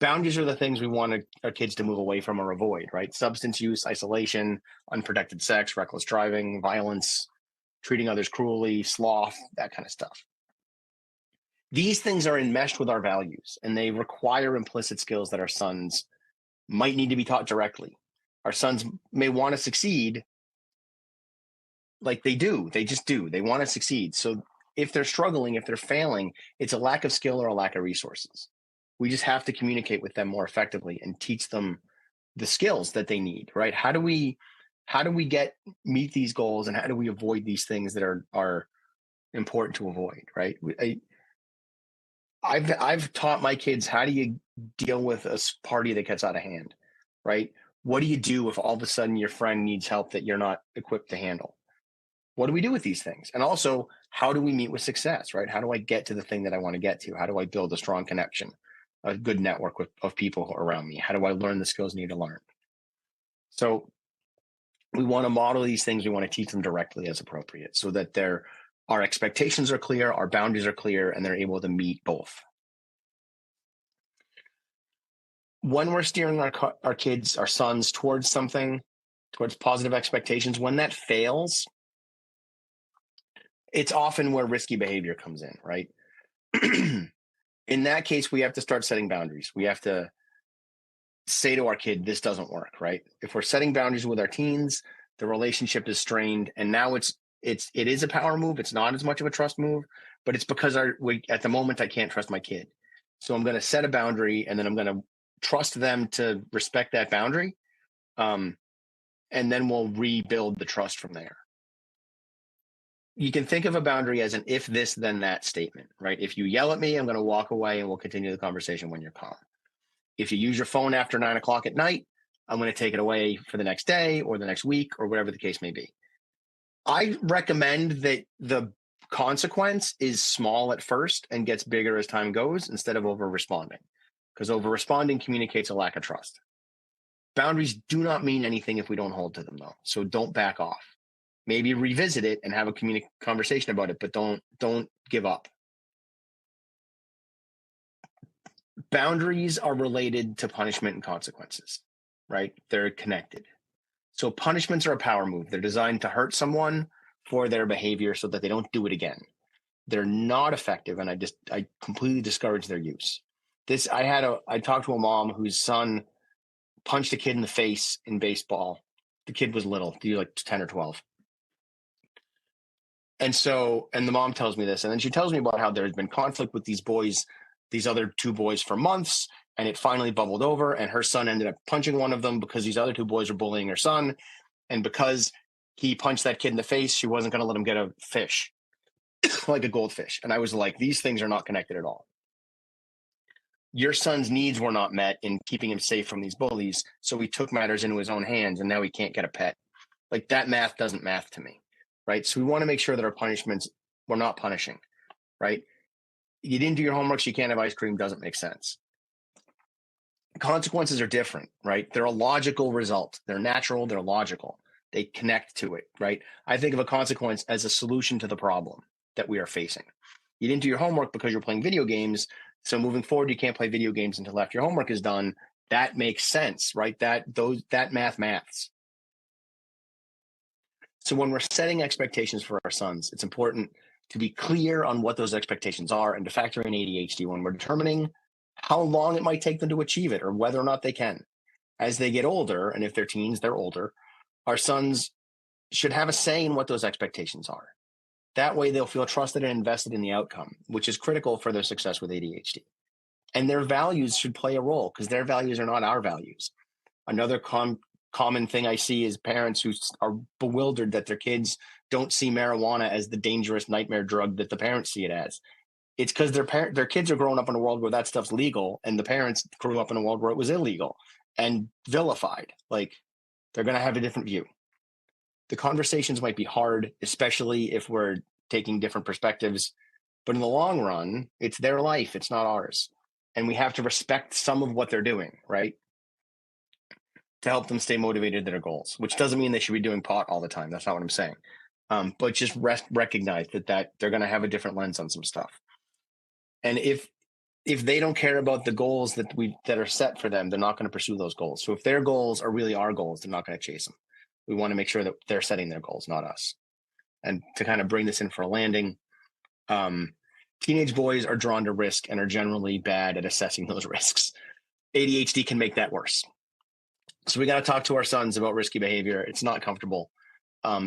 Boundaries are the things we want our kids to move away from or avoid, right? Substance use, isolation, unprotected sex, reckless driving, violence, treating others cruelly, sloth, that kind of stuff. These things are enmeshed with our values, and they require implicit skills that our sons might need to be taught directly. Our sons may want to succeed like they do. They just do. They want to succeed. So if they're struggling, if they're failing, it's a lack of skill or a lack of resources. We just have to communicate with them more effectively and teach them the skills that they need, right? How do we meet these goals, and how do we avoid these things that are important to avoid, right? I've taught my kids, how do you deal with a party that gets out of hand, right? What do you do if all of a sudden your friend needs help that you're not equipped to handle? What do we do with these things? And also, how do we meet with success, right? How do I get to the thing that I want to get to? How do I build a strong connection, a good network of people around me? How do I learn the skills I need to learn? So we want to model these things. We want to teach them directly as appropriate, so that our expectations are clear, our boundaries are clear, and they're able to meet both. When we're steering our kids, our sons, towards something, towards positive expectations, when that fails, it's often where risky behavior comes in, right? In that case, we have to start setting boundaries. We have to say to our kid, this doesn't work, right? If we're setting boundaries with our teens, the relationship is strained, and now it is a power move. It's not as much of a trust move, but it's because at the moment I can't trust my kid. So I'm going to set a boundary, and then I'm going to trust them to respect that boundary. And then we'll rebuild the trust from there. You can think of a boundary as an if this, then that statement, right? If you yell at me, I'm going to walk away and we'll continue the conversation when you're calm. If you use your phone after 9 o'clock at night, I'm going to take it away for the next day or the next week or whatever the case may be. I recommend that the consequence is small at first and gets bigger as time goes, instead of over-responding, because over-responding communicates a lack of trust. Boundaries do not mean anything if we don't hold to them, though. So don't back off. Maybe revisit it and have a conversation about it, but don't give up. Boundaries are related to punishment and consequences, right? They're connected. So punishments are a power move. They're designed to hurt someone for their behavior so that they don't do it again. They're not effective, and I completely discourage their use. I talked to a mom whose son punched a kid in the face in baseball. The kid was little, like 10 or 12. And the mom tells me this, and then she tells me about how there's been conflict with these other two boys for months, and it finally bubbled over, and her son ended up punching one of them because these other two boys were bullying her son. And because he punched that kid in the face, she wasn't going to let him get a fish, like a goldfish. And I was like, these things are not connected at all. Your son's needs were not met in keeping him safe from these bullies, so he took matters into his own hands, and now he can't get a pet. Like, that math doesn't math to me. Right? So we want to make sure that our punishments, we're not punishing, right? You didn't do your homework, so you can't have ice cream, doesn't make sense. Consequences are different, right? They're a logical result. They're natural, they're logical. They connect to it, right? I think of a consequence as a solution to the problem that we are facing. You didn't do your homework because you're playing video games, So moving forward, you can't play video games until after your homework is done. That makes sense, right? That maths. So when we're setting expectations for our sons, it's important to be clear on what those expectations are and to factor in ADHD when we're determining how long it might take them to achieve it or whether or not they can. As they get older, and if they're teens, they're older, our sons should have a say in what those expectations are. That way they'll feel trusted and invested in the outcome, which is critical for their success with ADHD. And their values should play a role because their values are not our values. Another common thing I see is parents who are bewildered that their kids don't see marijuana as the dangerous nightmare drug that the parents see it as. It's because their kids are growing up in a world where that stuff's legal, and the parents grew up in a world where it was illegal and vilified. Like, they're going to have a different view. The conversations might be hard, especially if we're taking different perspectives. But in the long run, it's their life. It's not ours. And we have to respect some of what they're doing, right? To help them stay motivated to their goals, which doesn't mean they should be doing pot all the time. That's not what I'm saying. But just recognize that they're going to have a different lens on some stuff. And if they don't care about the goals that are set for them, they're not going to pursue those goals. So if their goals are really our goals, they're not going to chase them. We want to make sure that they're setting their goals, not us. And to kind of bring this in for a landing, teenage boys are drawn to risk and are generally bad at assessing those risks. ADHD can make that worse. So we got to talk to our sons about risky behavior. It's not comfortable.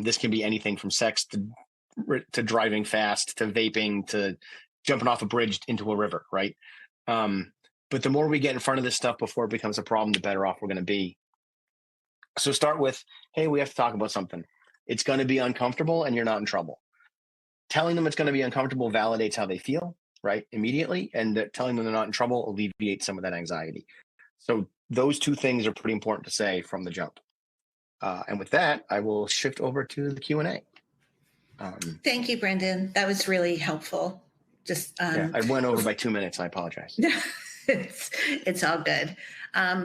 This can be anything from sex to driving fast, to vaping, to jumping off a bridge into a river, right? But the more we get in front of this stuff before it becomes a problem, the better off we're going to be. So start with, hey, we have to talk about something. It's going to be uncomfortable and you're not in trouble. Telling them it's going to be uncomfortable validates how they feel, right? Immediately. And telling them they're not in trouble alleviates some of that anxiety. So those two things are pretty important to say from the jump. And with that, I will shift over to the Q&A. Thank you, Brendan. That was really helpful. I went over by 2 minutes. I apologize. It's all good.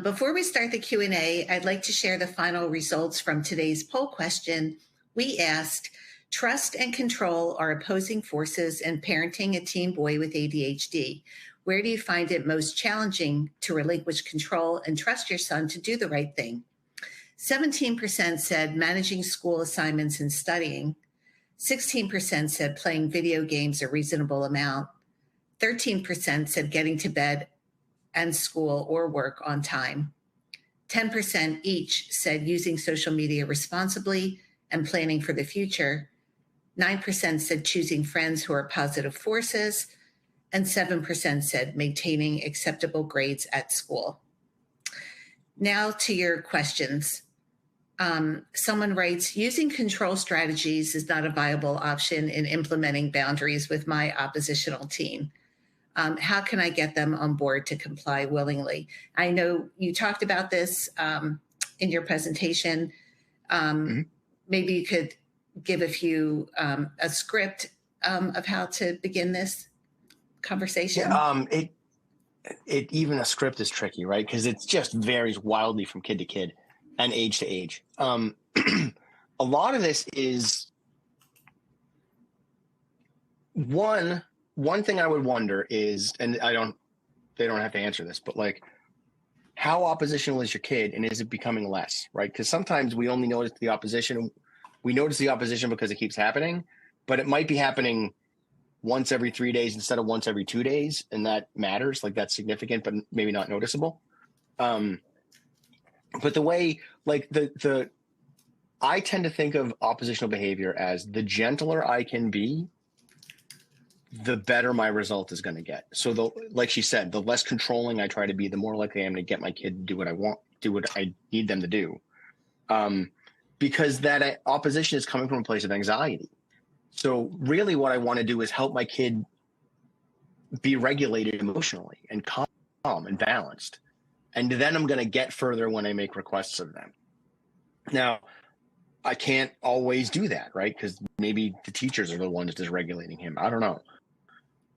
Before we start the Q&A, I'd like to share the final results from today's poll question. We asked, trust and control are opposing forces in parenting a teen boy with ADHD. Where do you find it most challenging to relinquish control and trust your son to do the right thing? 17% said managing school assignments and studying. 16% said playing video games a reasonable amount. 13% said getting to bed and school or work on time. 10% each said using social media responsibly and planning for the future. 9% said choosing friends who are positive forces. And 7% said maintaining acceptable grades at school. Now to your questions. Someone writes, using control strategies is not a viable option in implementing boundaries with my oppositional teen. How can I get them on board to comply willingly? I know you talked about this in your presentation. Maybe you could give a script of how to begin this conversation. Yeah, even a script is tricky, right? Because it just varies wildly from kid to kid and age to age. A lot of this is one thing I would wonder is, and they don't have to answer this, but like, how oppositional is your kid, and is it becoming less, right? Because sometimes we only notice the opposition. We notice the opposition because it keeps happening, but it might be happening once every 3 days instead of once every 2 days, and that matters. Like, that's significant, but maybe not noticeable. But the way, like, I tend to think of oppositional behavior as the gentler I can be, the better my result is going to get. So like she said, the less controlling I try to be, the more likely I am to get my kid to do what I want, do what I need them to do. Because that opposition is coming from a place of anxiety. So really what I want to do is help my kid be regulated emotionally and calm and balanced. And then I'm going to get further when I make requests of them. Now, I can't always do that, right? Because maybe the teachers are the ones just regulating him. I don't know.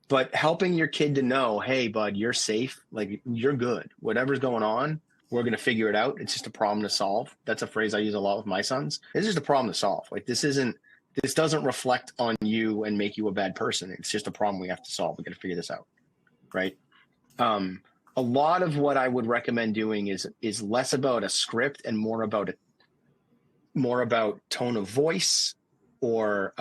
But helping your kid to know, hey, bud, you're safe. Like, you're good. Whatever's going on, we're going to figure it out. It's just a problem to solve. That's a phrase I use a lot with my sons. It's just a problem to solve. Like, this doesn't reflect on you and make you a bad person. It's just a problem we have to solve. We got to figure this out, right? A lot of what I would recommend doing is less about a script and more about tone of voice or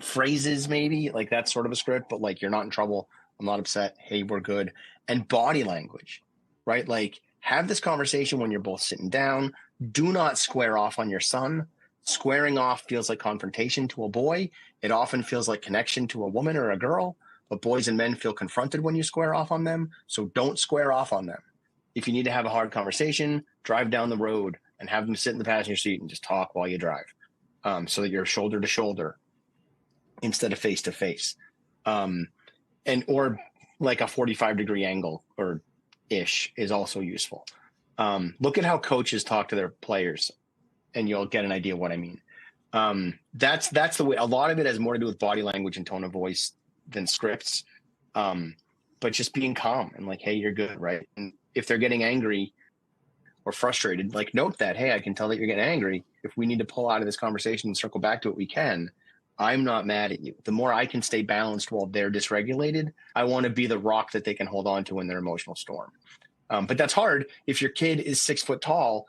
phrases, maybe like that's sort of a script, but like, you're not in trouble, I'm not upset, hey, we're good. And body language, right? Like, have this conversation when you're both sitting down. Do not square off on your son. Squaring off feels like confrontation to a boy. It often feels like connection to a woman or a girl, but boys and men feel confronted when you square off on them. So don't square off on them. If you need to have a hard conversation, drive down the road and have them sit in the passenger seat and just talk while you drive, so that you're shoulder to shoulder instead of face to face. Or like a 45-degree angle or ish is also useful. Look at how coaches talk to their players and you'll get an idea what I mean. That's the way. A lot of it has more to do with body language and tone of voice than scripts. But just being calm and like, hey, you're good, right? And if they're getting angry or frustrated, like, note that, hey, I can tell that you're getting angry. If we need to pull out of this conversation and circle back to it, we can. I'm not mad at you. The more I can stay balanced while they're dysregulated, I want to be the rock that they can hold on to in their emotional storm. But that's hard if your kid is 6 foot tall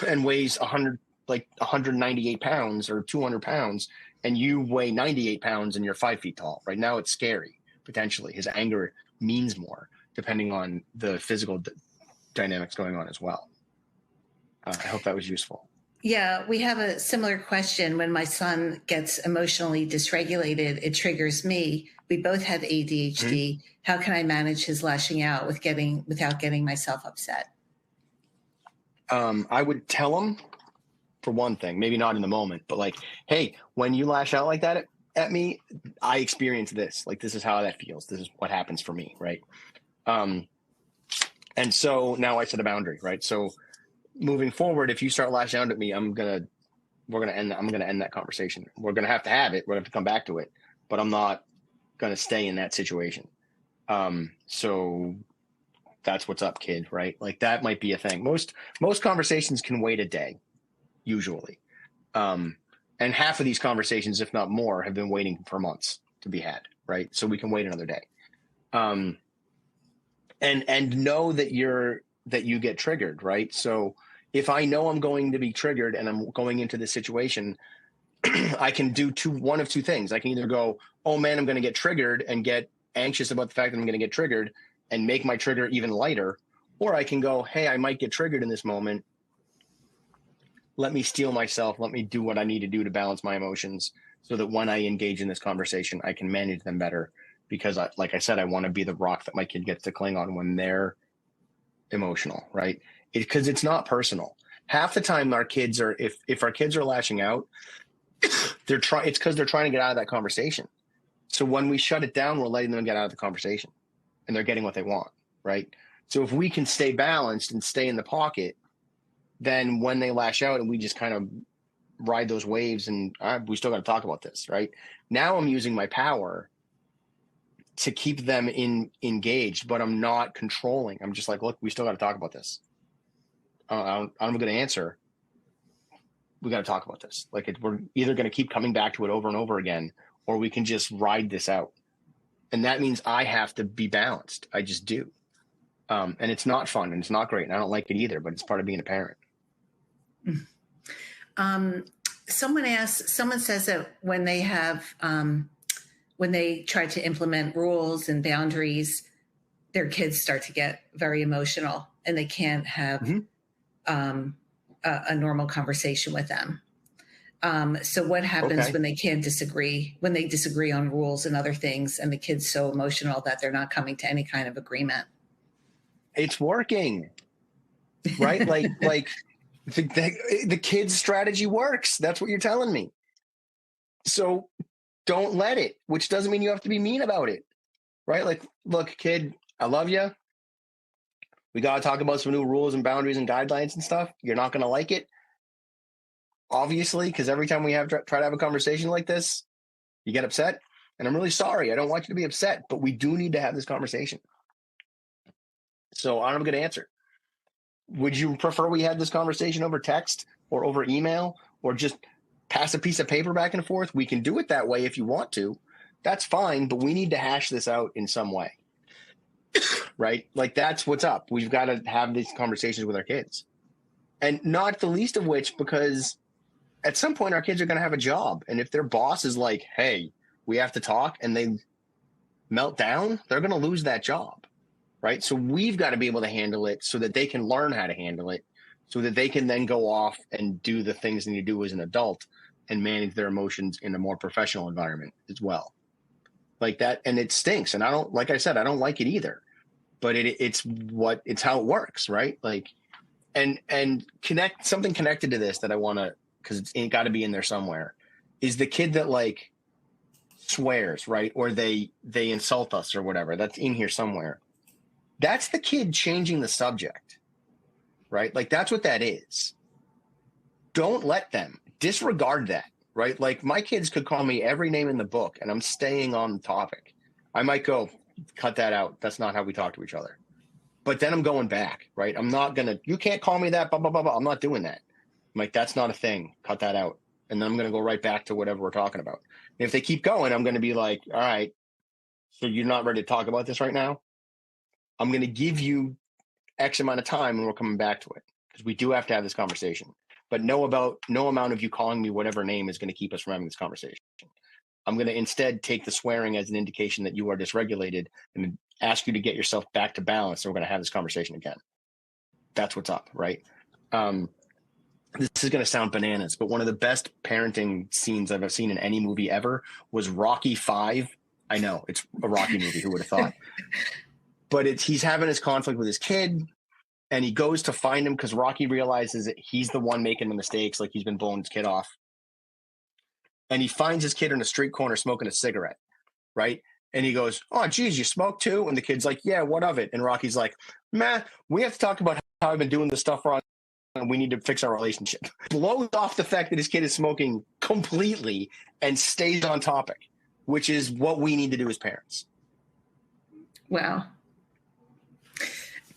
and weighs 198 pounds or 200 pounds, and you weigh 98 pounds and you're 5 feet tall. Right now, it's scary, potentially. His anger means more, depending on the physical dynamics going on as well. I hope that was useful. Yeah, we have a similar question. When my son gets emotionally dysregulated, it triggers me. We both have ADHD. Mm-hmm. How can I manage his lashing out without getting myself upset? I would tell him, for one thing, maybe not in the moment, but like, hey, when you lash out like that at me, I experience this. Like, this is how that feels. This is what happens for me, right? And so now I set a boundary, right? So moving forward, if you start lashing out at me, I'm gonna end that conversation. We're gonna have it. We're gonna have to come back to it, but I'm not gonna stay in that situation. So that's what's up, kid, right? Like, that might be a thing. Most conversations can wait a day, usually. And half of these conversations, if not more, have been waiting for months to be had, right? So we can wait another day. And know that you get triggered, right? So if I know I'm going to be triggered and I'm going into this situation, I can do one of two things. I can either go, oh man, I'm going to get triggered, and get anxious about the fact that I'm going to get triggered and make my trigger even lighter. Or I can go, hey, I might get triggered in this moment. Let me steel myself. Let me do what I need to do to balance my emotions so that when I engage in this conversation, I can manage them better. Because like I said, I want to be the rock that my kid gets to cling on when they're emotional, right? Because it's not personal. Half the time our kids are, if our kids are lashing out, it's because they're trying to get out of that conversation. So when we shut it down, we're letting them get out of the conversation and they're getting what they want, right? So if we can stay balanced and stay in the pocket, then when they lash out and we just kind of ride those waves and we still got to talk about this, right? Now I'm using my power to keep them engaged, but I'm not controlling. I'm just like, look, we still got to talk about this. I'm going to answer. We got to talk about this. Like, we're either going to keep coming back to it over and over again, or we can just ride this out. And that means I have to be balanced. I just do. And it's not fun and it's not great. And I don't like it either, but it's part of being a parent. Someone says that when they try to implement rules and boundaries, their kids start to get very emotional and they can't have a normal conversation with them. So what happens when they disagree on rules and other things, and the kid's so emotional that they're not coming to any kind of agreement? It's working, right? like the kid's strategy works. That's what you're telling me. So don't let it, which doesn't mean you have to be mean about it, right? Like, look, kid, I love you. We got to talk about some new rules and boundaries and guidelines and stuff. You're not going to like it, obviously, because every time we try to have a conversation like this, you get upset. And I'm really sorry. I don't want you to be upset, but we do need to have this conversation. So I'm going to answer. Would you prefer we had this conversation over text or over email, or just pass a piece of paper back and forth? We can do it that way if you want to. That's fine, but we need to hash this out in some way. right? Like that's what's up. We've got to have these conversations with our kids. And not the least of which, because at some point our kids are going to have a job. And if their boss is like, hey, we have to talk, and they melt down, they're going to lose that job, right? So we've got to be able to handle it so that they can learn how to handle it, so that they can then go off and do the things they need to do as an adult and manage their emotions in a more professional environment as well. Like that. And it stinks. And I don't, like I said, I don't like it either, but it's how it works. Right. Like, and something connected to this that I want to, cause it's got to be in there somewhere, is the kid that like swears, right? Or they insult us or whatever. That's in here somewhere. That's the kid changing the subject, right? Like that's what that is. Don't let them disregard that, right? Like my kids could call me every name in the book and I'm staying on the topic. I might go, cut that out. That's not how we talk to each other. But then I'm going back, right? I'm not going to, you can't call me that, blah, blah, blah, blah. I'm not doing that. I'm like, that's not a thing. Cut that out. And then I'm going to go right back to whatever we're talking about. And if they keep going, I'm going to be like, all right, so you're not ready to talk about this right now? I'm going to give you X amount of time and we're coming back to it, because we do have to have this conversation. But no amount of you calling me whatever name is going to keep us from having this conversation. I'm going to instead take the swearing as an indication that you are dysregulated and ask you to get yourself back to balance. And we're going to have this conversation again. That's what's up, right? This is going to sound bananas, but one of the best parenting scenes I've ever seen in any movie ever was Rocky V. I know it's a Rocky movie. Who would have thought? But he's having his conflict with his kid, and he goes to find him because Rocky realizes that he's the one making the mistakes. Like he's been blowing his kid off. And he finds his kid in a street corner smoking a cigarette, right? And he goes, oh, geez, you smoke too? And the kid's like, yeah, what of it? And Rocky's like, man, we have to talk about how I've been doing this stuff wrong and we need to fix our relationship. Blows off the fact that his kid is smoking completely and stays on topic, which is what we need to do as parents. Wow.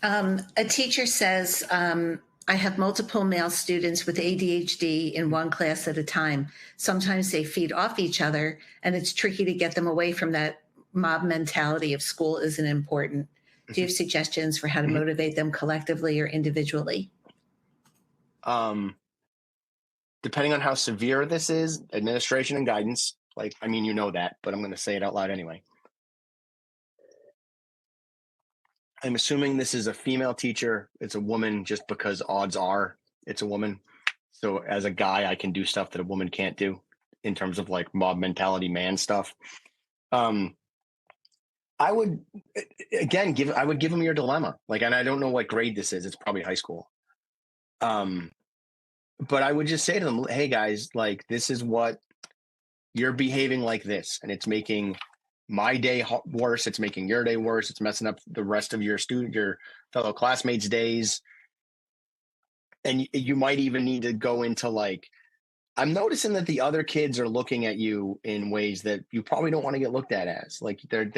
A teacher says, I have multiple male students with ADHD in one class at a time. Sometimes they feed off each other, and it's tricky to get them away from that mob mentality of school isn't important. Do you have suggestions for how to motivate them collectively or individually? Depending on how severe this is, administration and guidance. Like, I mean, you know that, but I'm going to say it out loud anyway. I'm assuming this is a female teacher. It's a woman just because odds are it's a woman. So as a guy, I can do stuff that a woman can't do in terms of like mob mentality man stuff. I would again give them your dilemma. Like, and I don't know what grade this is. It's probably high school. But I would just say to them, hey guys, like this is what you're behaving like this, and it's making my day worse. It's making your day worse. It's messing up the rest of your fellow classmates' days. And you might even need to go into like, I'm noticing that the other kids are looking at you in ways that you probably don't want to get looked at as. Like they're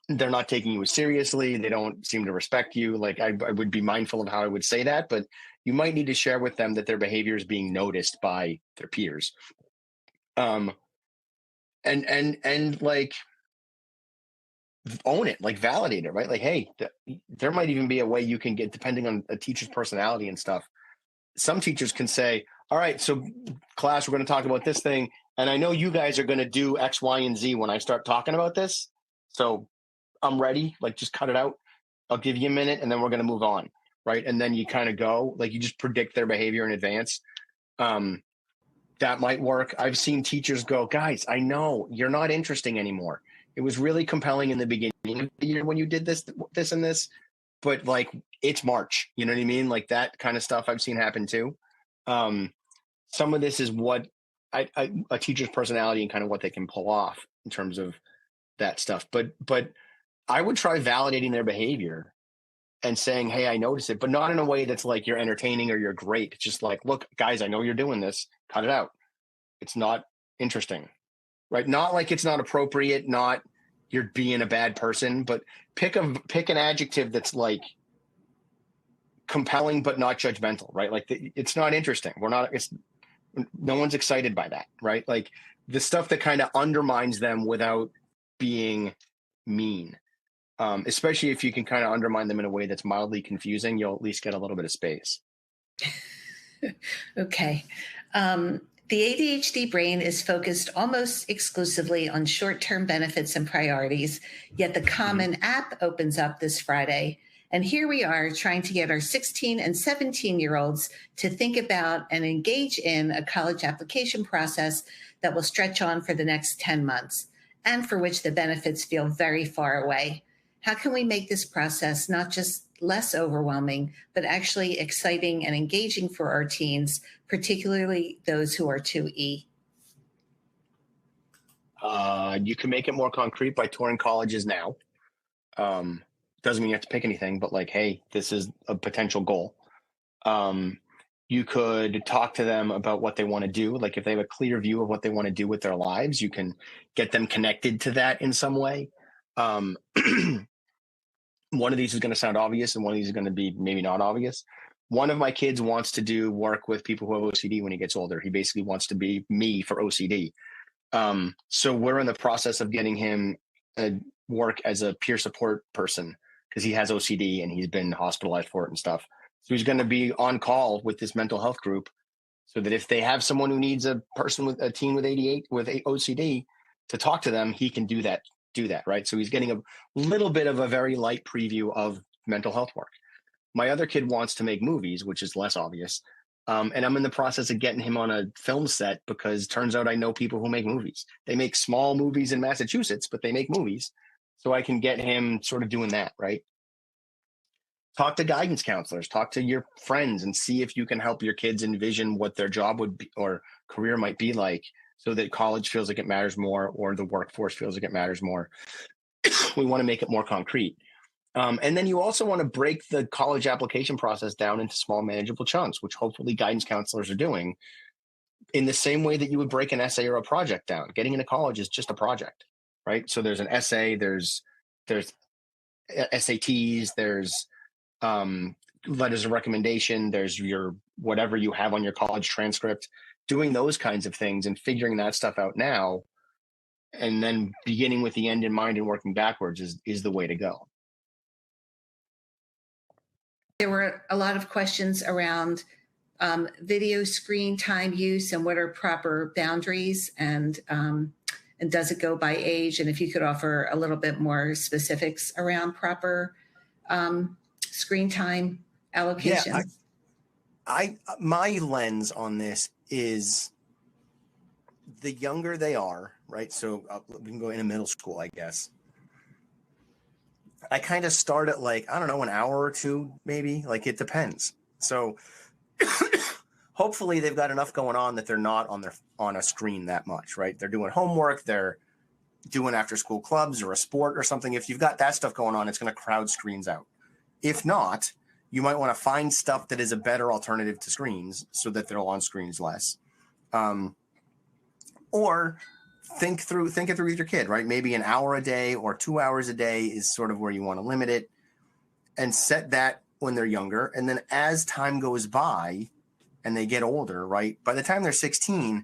not taking you as seriously. They don't seem to respect you. Like I would be mindful of how I would say that, but you might need to share with them that their behavior is being noticed by their peers. And like own it, like validate it, right? Like, hey, there might even be a way you can get, depending on a teacher's personality and stuff. Some teachers can say, all right, so class, we're going to talk about this thing. And I know you guys are going to do X, Y, and Z when I start talking about this. So I'm ready. Like, just cut it out. I'll give you a minute and then we're going to move on. Right. And then you kind of go, like, you just predict their behavior in advance. That might work. I've seen teachers go, guys, I know you're not interesting anymore. It was really compelling in the beginning of the year when you did this, and this, but like it's March, you know what I mean? Like that kind of stuff I've seen happen too. Some of this is what a teacher's personality and kind of what they can pull off in terms of that stuff. But I would try validating their behavior and saying, hey, I noticed it, but not in a way that's like you're entertaining or you're great. It's just like, look, guys, I know you're doing this. Cut it out. It's not interesting, right? Not like it's not appropriate, not you're being a bad person, but pick an adjective that's like compelling, but not judgmental, right? Like it's not interesting. No one's excited by that, right? Like the stuff that kind of undermines them without being mean. Especially if you can kind of undermine them in a way that's mildly confusing, you'll at least get a little bit of space. Okay. The ADHD brain is focused almost exclusively on short-term benefits and priorities, yet the Common app opens up this Friday. And here we are trying to get our 16 and 17-year-olds to think about and engage in a college application process that will stretch on for the next 10 months and for which the benefits feel very far away. How can we make this process not just less overwhelming, but actually exciting and engaging for our teens, particularly those who are 2E? You can make it more concrete by touring colleges now. Doesn't mean you have to pick anything, but like, hey, this is a potential goal. You could talk to them about what they want to do. Like if they have a clear view of what they want to do with their lives, you can get them connected to that in some way. One of these is going to sound obvious and one of these is going to be maybe not obvious. One of my kids wants to do work with people who have OCD when he gets older. He basically wants to be me for OCD. So we're in the process of getting him work as a peer support person because he has OCD and he's been hospitalized for it and stuff. So he's going to be on call with this mental health group so that if they have someone who needs a person with a teen with OCD to talk to them, he can do that, right? So he's getting a little bit of a very light preview of mental health work. My other kid wants to make movies, which is less obvious. And I'm in the process of getting him on a film set because turns out I know people who make movies. They make small movies in Massachusetts, but they make movies. So I can get him sort of doing that, right? Talk to guidance counselors, talk to your friends and see if you can help your kids envision what their job would be or career might be like so that college feels like it matters more or the workforce feels like it matters more. We want to make it more concrete. And then you also want to break the college application process down into small manageable chunks, which hopefully guidance counselors are doing in the same way that you would break an essay or a project down. Getting into college is just a project, right? So there's an essay, there's SATs, there's letters of recommendation, there's your whatever you have on your college transcript. Doing those kinds of things and figuring that stuff out now, and then beginning with the end in mind and working backwards is the way to go. There were a lot of questions around video screen time use and what are proper boundaries and does it go by age? And if you could offer a little bit more specifics around proper screen time allocation. Yeah, my lens on this is the younger they are, right? So we can go into middle school, I guess. I kind of start at like, I don't know, an hour or two, maybe. Like it depends. So hopefully they've got enough going on that they're not on a screen that much, right? They're doing homework, they're doing after school clubs or a sport or something. If you've got that stuff going on, it's going to crowd screens out. If not, you might want to find stuff that is a better alternative to screens so that they're on screens less. Or think it through with your kid, right? Maybe an hour a day or 2 hours a day is sort of where you want to limit it and set that when they're younger. And then as time goes by and they get older, right? By the time they're 16,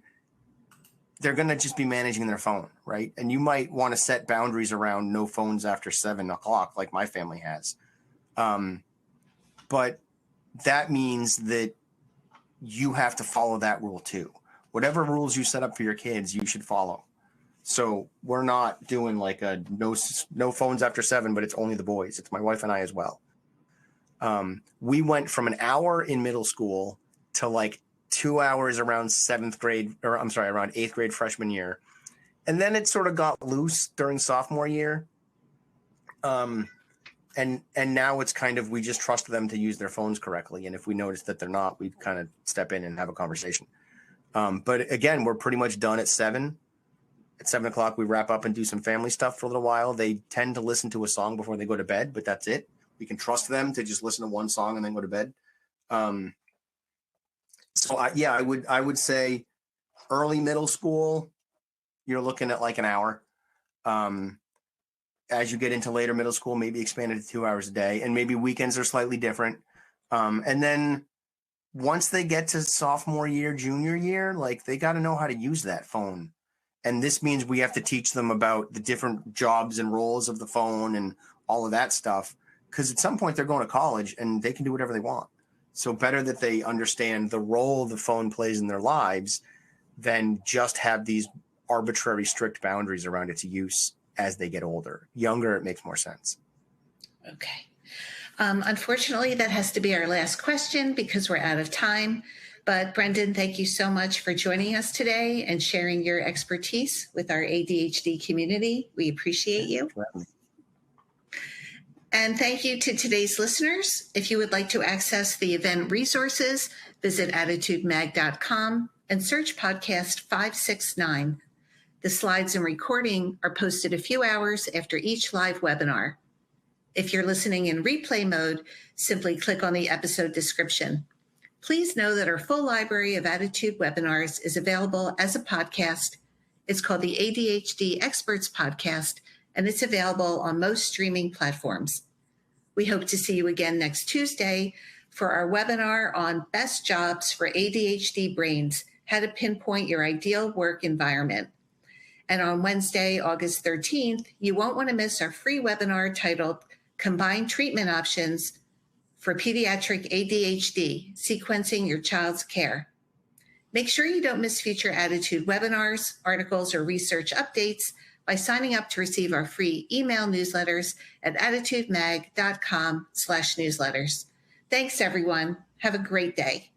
they're going to just be managing their phone, right? And you might want to set boundaries around no phones after 7 o'clock, like my family has. But that means that you have to follow that rule too. Whatever rules you set up for your kids, you should follow. So we're not doing like a no phones after 7, but it's only the boys. It's my wife and I as well. We went from an hour in middle school to like 2 hours around around 8th grade freshman year. And then it sort of got loose during sophomore year. And now it's kind of, we just trust them to use their phones correctly. And if we notice that they're not, we kind of step in and have a conversation. But again, we're pretty much done at 7. At 7 o'clock, we wrap up and do some family stuff for a little while. They tend to listen to a song before they go to bed, but that's it. We can trust them to just listen to one song and then go to bed. I would say early middle school, you're looking at like an hour. As you get into later middle school, maybe expand it to 2 hours a day, and maybe weekends are slightly different. And then once they get to sophomore year, junior year, like they got to know how to use that phone. And this means we have to teach them about the different jobs and roles of the phone and all of that stuff, because at some point they're going to college and they can do whatever they want. So better that they understand the role the phone plays in their lives than just have these arbitrary, strict boundaries around its use as they get older. Younger, it makes more sense. Okay. Unfortunately, that has to be our last question because we're out of time. But Brendan, thank you so much for joining us today and sharing your expertise with our ADHD community. We appreciate you. And thank you to today's listeners. If you would like to access the event resources, visit ADDitudeMag.com and search podcast 569. The slides and recording are posted a few hours after each live webinar. If you're listening in replay mode, simply click on the episode description. Please know that our full library of ADDitude webinars is available as a podcast. It's called the ADHD Experts Podcast, and it's available on most streaming platforms. We hope to see you again next Tuesday for our webinar on best jobs for ADHD brains, how to pinpoint your ideal work environment. And on Wednesday, August 13th, you won't want to miss our free webinar titled Combined Treatment Options for Pediatric ADHD, Sequencing Your Child's Care. Make sure you don't miss future ADDitude webinars, articles, or research updates by signing up to receive our free email newsletters at ADDitudemag.com/newsletters. Thanks, everyone. Have a great day.